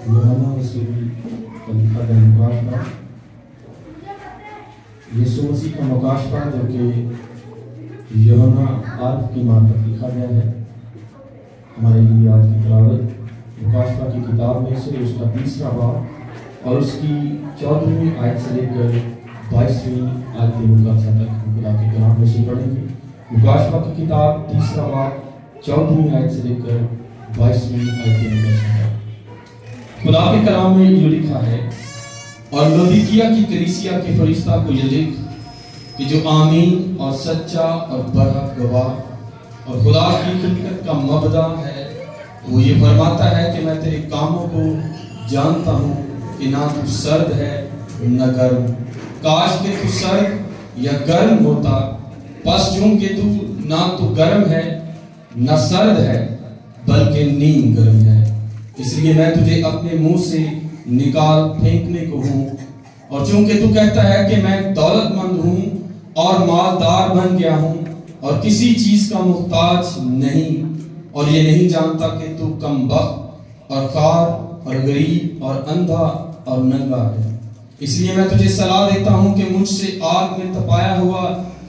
यूहन्ना रसूल का लिखा गया मुकाशफा, यीशु मसीह का मुकाशफा जो कि यूहन्ना 8 की मार्फत लिखा गया है। हमारे लिए आज की तिलावत मुकाशफा की किताब में से उसका 3रा बाब और उसकी 14वीं आयत से लेकर 22वीं आयत मुकद्दसा तक खुदा के कलाम में से पढ़ेंगे। मुकाशफा की किताब 3रा बाब 14वीं आयत से लेकर 22वीं आयत मुकद्दसा तक। खुदा के कलाम में जो लिखा है, और लौदीकिया की कलीसिया के फरिश्ता को ये लिख कि जो आमीन और सच्चा और बरहक गवाह और खुदा की खिदमत का मबदा है, वो ये फरमाता है कि मैं तेरे कामों को जानता हूँ कि ना तू सर्द है न गर्म। काश के तू सर्द या गर्म होता, बस चूंकि तू ना तो गर्म है न सर्द है बल्कि नीम गर्म है, इसलिए मैं तुझे अपने मुंह से निकाल फेंकने को हूँ। और चूंकि तू कहता है कि मैं दौलतमंद हूँ और मालदार बन गया हूँ और किसी चीज का मुहताज नहीं, और ये नहीं जानता कि तू कमबख्त और खार और गरीब और अंधा और नंगा है, इसलिए मैं तुझे सलाह देता हूँ कि मुझसे आग में तपाया हुआ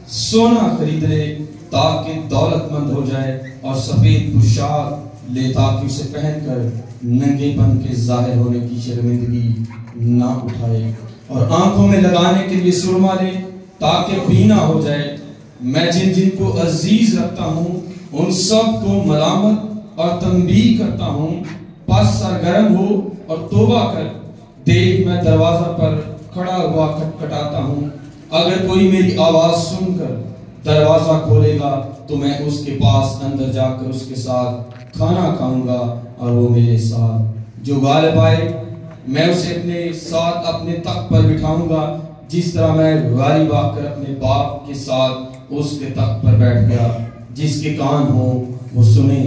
सोना खरीद ले ताकि दौलतमंद हो जाए, और सफेद पोशाक ले ताकि उसे पहनकर नंगेपन के जाहिर होने की शर्मिंदगी ना उठाए, और आंखों में लगाने के लिए सुरमा ले ताकि बीना हो जाए। मैं जिन जिन को अजीज रखता हूँ उन सब को मलामत और तंबीह करता हूँ, बस सरगर्म हो और तौबा कर। देख मैं दरवाजा पर खड़ा हुआ खटखटाता हूँ, अगर कोई मेरी आवाज सुनकर दरवाजा खोलेगा तो मैं उसके पास अंदर जाकर उसके साथ खाना खाऊंगा और वो मेरे साथ। जो गालिब आए मैं उसे अपने साथ अपने तख्त पर बिठाऊंगा, जिस तरह मैं गालिब आकर अपने बाप के साथ उसके तख्त पर बैठ गया। जिसके कान हो वो सुने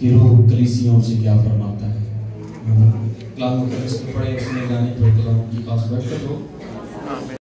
कि रूह कलीसियों से क्या फरमाता है। कलाम मुकद्दस को पढ़े, अपने गाने पर कलाम की खास बरकत हो।